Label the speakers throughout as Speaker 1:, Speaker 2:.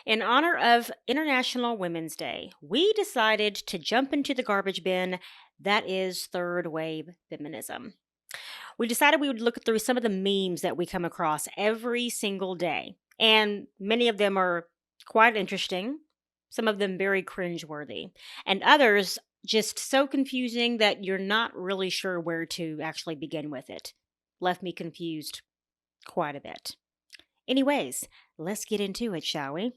Speaker 1: In honor of International Women's Day, we decided to jump into the garbage bin that is third wave feminism. We decided we would look through some of the memes that we come across every single day, and many of them are quite interesting, some of them very cringeworthy, and others just so confusing that you're not really sure where to actually begin with it. Left me confused quite a bit. Anyways, let's get into it, shall we?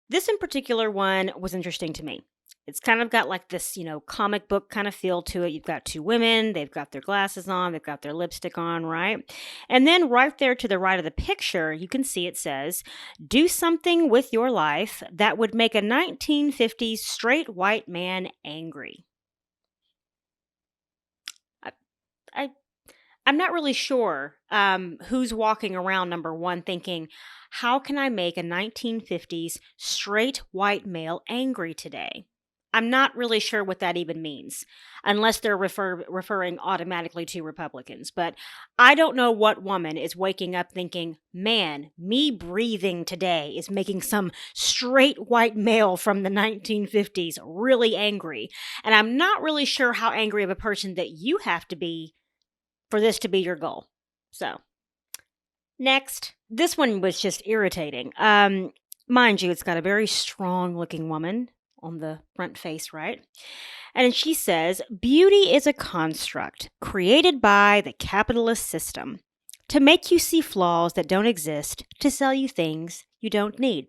Speaker 1: This in particular one was interesting to me. It's kind of got like this, comic book kind of feel to it. You've got two women, they've got their glasses on, they've got their lipstick on, right? And then right there to the right of the picture, you can see it says, do something with your life that would make a 1950s straight white man angry. I, I I'm not really sure who's walking around, number one, thinking, how can I make a 1950s straight white male angry today? I'm not really sure what that even means, unless they're referring automatically to Republicans. But I don't know what woman is waking up thinking, man, me breathing today is making some straight white male from the 1950s really angry. And I'm not really sure how angry of a person that you have to be for this to be your goal. So, next. This one was just irritating. Mind you, it's got a very strong looking woman on the front face, right? And she says, beauty is a construct created by the capitalist system to make you see flaws that don't exist, to sell you things you don't need.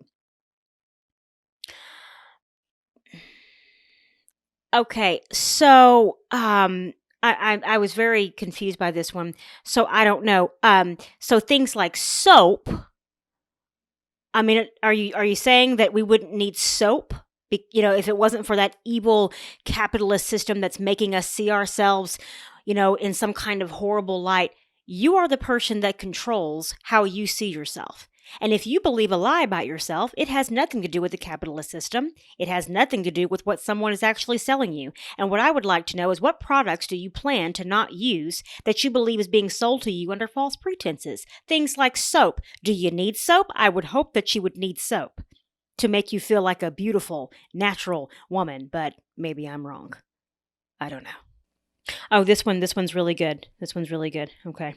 Speaker 1: Okay, so I was very confused by this one. So I don't know. So things like soap. I mean, are you saying that we wouldn't need soap? If it wasn't for that evil capitalist system that's making us see ourselves, in some kind of horrible light. You are the person that controls how you see yourself. And if you believe a lie about yourself, it has nothing to do with the capitalist system. It has nothing to do with what someone is actually selling you. And what I would like to know is, what products do you plan to not use that you believe is being sold to you under false pretenses? Things like soap. Do you need soap? I would hope that you would need soap to make you feel like a beautiful, natural woman, but maybe I'm wrong. I don't know. Oh, this one's really good. This one's really good. Okay.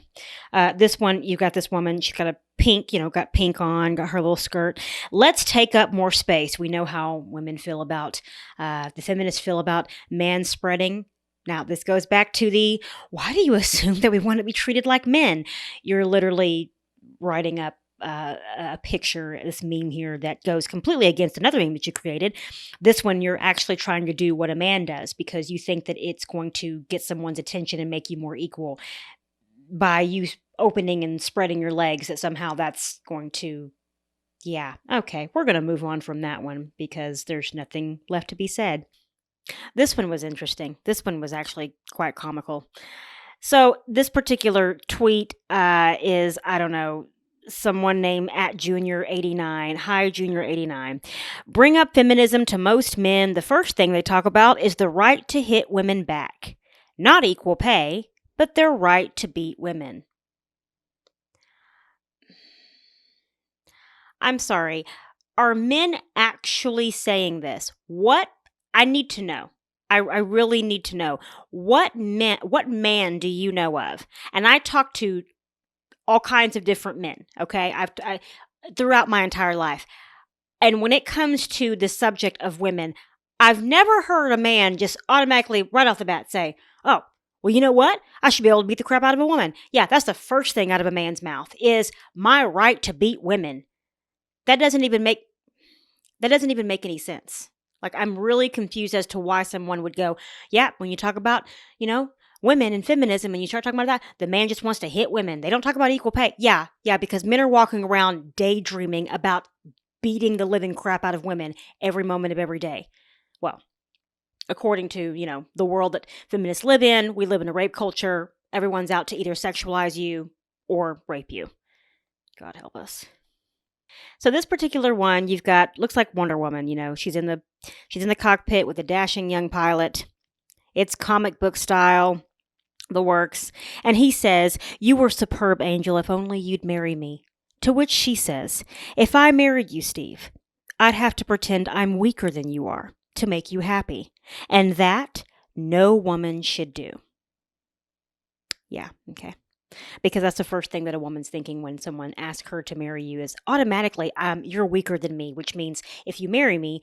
Speaker 1: This one, you got this woman, she's got a pink, got pink on, got her little skirt. Let's take up more space. We know how women feel about, the feminists feel about man spreading. Now, this goes back to why do you assume that we want to be treated like men? You're literally writing up a picture, this meme here that goes completely against another meme that you created. This one, you're actually trying to do what a man does because you think that it's going to get someone's attention and make you more equal by you opening and spreading your legs, that somehow that's going to, yeah, okay, we're going to move on from that one because there's nothing left to be said. This one was interesting. This one was actually quite comical. So this particular tweet is, I don't know, someone named at Junior89. Hi, Junior89. Bring up feminism to most men. The first thing they talk about is the right to hit women back. Not equal pay, but their right to beat women. I'm sorry. Are men actually saying this? What? I need to know. I really need to know. What man do you know of? And I talk to all kinds of different men, okay? Throughout my entire life. And when it comes to the subject of women, I've never heard a man just automatically right off the bat say, "Oh, well, you know what? I should be able to beat the crap out of a woman." Yeah, that's the first thing out of a man's mouth is my right to beat women. That doesn't even make any sense. Like, I'm really confused as to why someone would go, "Yeah, when you talk about, women and feminism, and you start talking about that, the man just wants to hit women. They don't talk about equal pay." Yeah, because men are walking around daydreaming about beating the living crap out of women every moment of every day. Well, according to, the world that feminists live in, we live in a rape culture. Everyone's out to either sexualize you or rape you. God help us. So this particular one, you've got, looks like Wonder Woman, she's in the cockpit with a dashing young pilot. It's comic book style, the works. And he says, "You were superb, angel, if only you'd marry me. To which she says, "If I married you, Steve, I'd have to pretend I'm weaker than you are to make you happy. And that no woman should do." Yeah, okay. Because that's the first thing that a woman's thinking when someone asks her to marry you is automatically, you're weaker than me, which means if you marry me,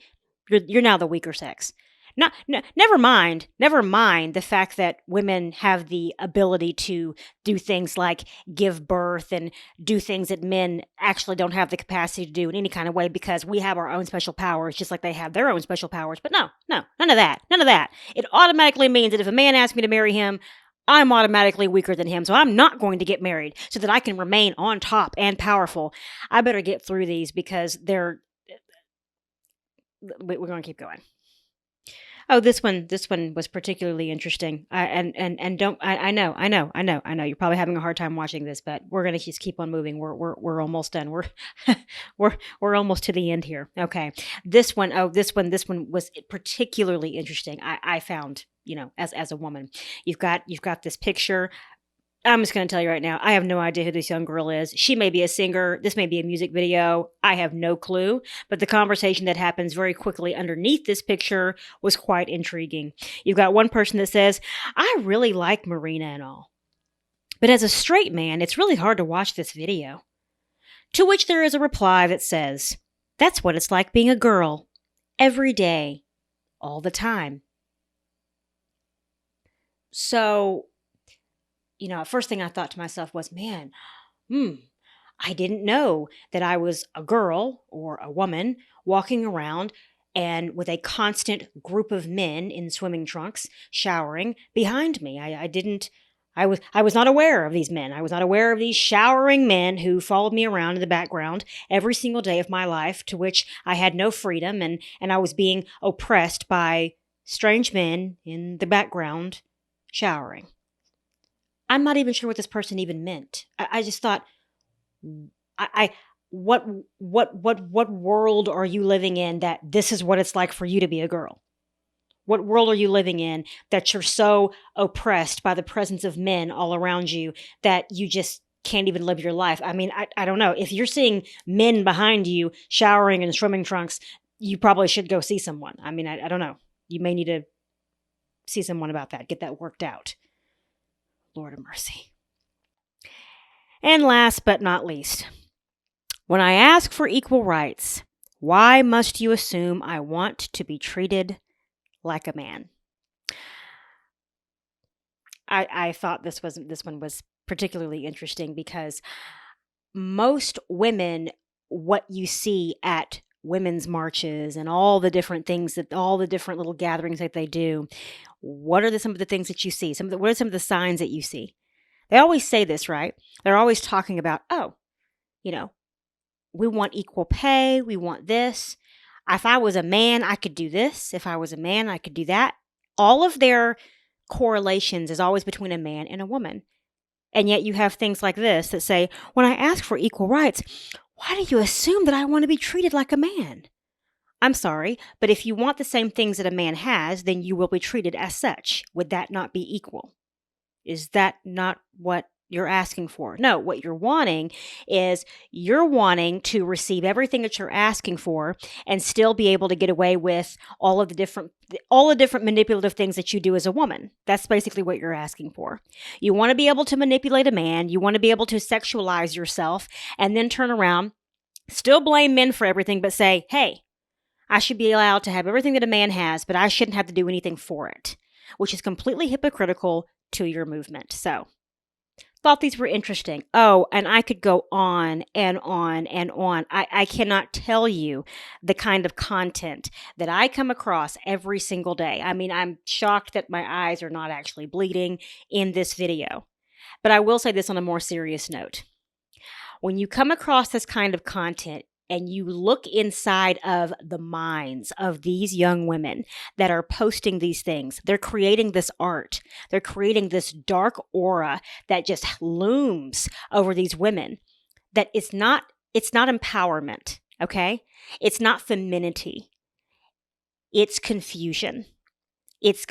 Speaker 1: you're now the weaker sex. Not, never mind the fact that women have the ability to do things like give birth and do things that men actually don't have the capacity to do in any kind of way because we have our own special powers, just like they have their own special powers. But no, none of that. None of that. It automatically means that if a man asks me to marry him, I'm automatically weaker than him, so I'm not going to get married so that I can remain on top and powerful. I better get through these because we're going to keep going. Oh, this one was particularly interesting. And don't I know. You're probably having a hard time watching this, but we're gonna just keep on moving. We're almost done. We're almost to the end here. Okay, this one was particularly interesting. I found, as a woman, you've got this picture. I'm just going to tell you right now, I have no idea who this young girl is. She may be a singer. This may be a music video. I have no clue. But the conversation that happens very quickly underneath this picture was quite intriguing. You've got one person that says, "I really like Marina and all, but as a straight man, it's really hard to watch this video." To which there is a reply that says, "That's what it's like being a girl. Every day. All the time." So, first thing I thought to myself was, man, I didn't know that I was a girl or a woman walking around and with a constant group of men in swimming trunks showering behind me. I was not aware of these men. I was not aware of these showering men who followed me around in the background every single day of my life, to which I had no freedom and I was being oppressed by strange men in the background showering. I'm not even sure what this person even meant. I just thought, what world are you living in that this is what it's like for you to be a girl? What world are you living in that you're so oppressed by the presence of men all around you that you just can't even live your life? I mean, I don't know. If you're seeing men behind you showering in swimming trunks, you probably should go see someone. I mean, I don't know. You may need to see someone about that, get that worked out. Lord of mercy. And last but not least, when I ask for equal rights, why must you assume I want to be treated like a man? I thought this one was particularly interesting because most women, what you see at women's marches and all the different little gatherings that they do, what are some of the things that you see? What are some of the signs that you see? They always say this, right? They're always talking about, we want equal pay. We want this. If I was a man, I could do this. If I was a man, I could do that. All of their correlations is always between a man and a woman. And yet you have things like this that say, when I ask for equal rights, why do you assume that I want to be treated like a man? I'm sorry, but if you want the same things that a man has, then you will be treated as such. Would that not be equal? Is that not what you're asking for? No, what you're wanting is you're wanting to receive everything that you're asking for and still be able to get away with all the different manipulative things that you do as a woman. That's basically what you're asking for. You want to be able to manipulate a man, you want to be able to sexualize yourself and then turn around, still blame men for everything, but say, "Hey, I should be allowed to have everything that a man has, but I shouldn't have to do anything for it," which is completely hypocritical to your movement. So, thought these were interesting. Oh, and I could go on and on and on. I cannot tell you the kind of content that I come across every single day. I mean, I'm shocked that my eyes are not actually bleeding in this video. But I will say this on a more serious note. When you come across this kind of content, and you look inside of the minds of these young women that are posting these things, they're creating this art. They're creating this dark aura that just looms over these women. That it's not empowerment, okay? It's not femininity. It's confusion. It's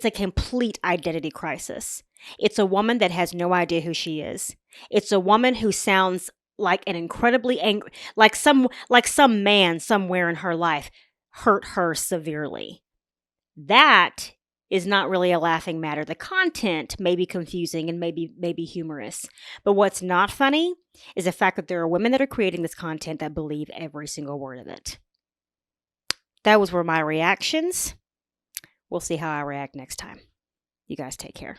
Speaker 1: a complete identity crisis. It's a woman that has no idea who she is. It's a woman who sounds like an incredibly angry, like some man somewhere in her life hurt her severely. That is not really a laughing matter. The content may be confusing and maybe humorous. But what's not funny is the fact that there are women that are creating this content that believe every single word of it. That were my reactions. We'll see how I react next time. You guys take care.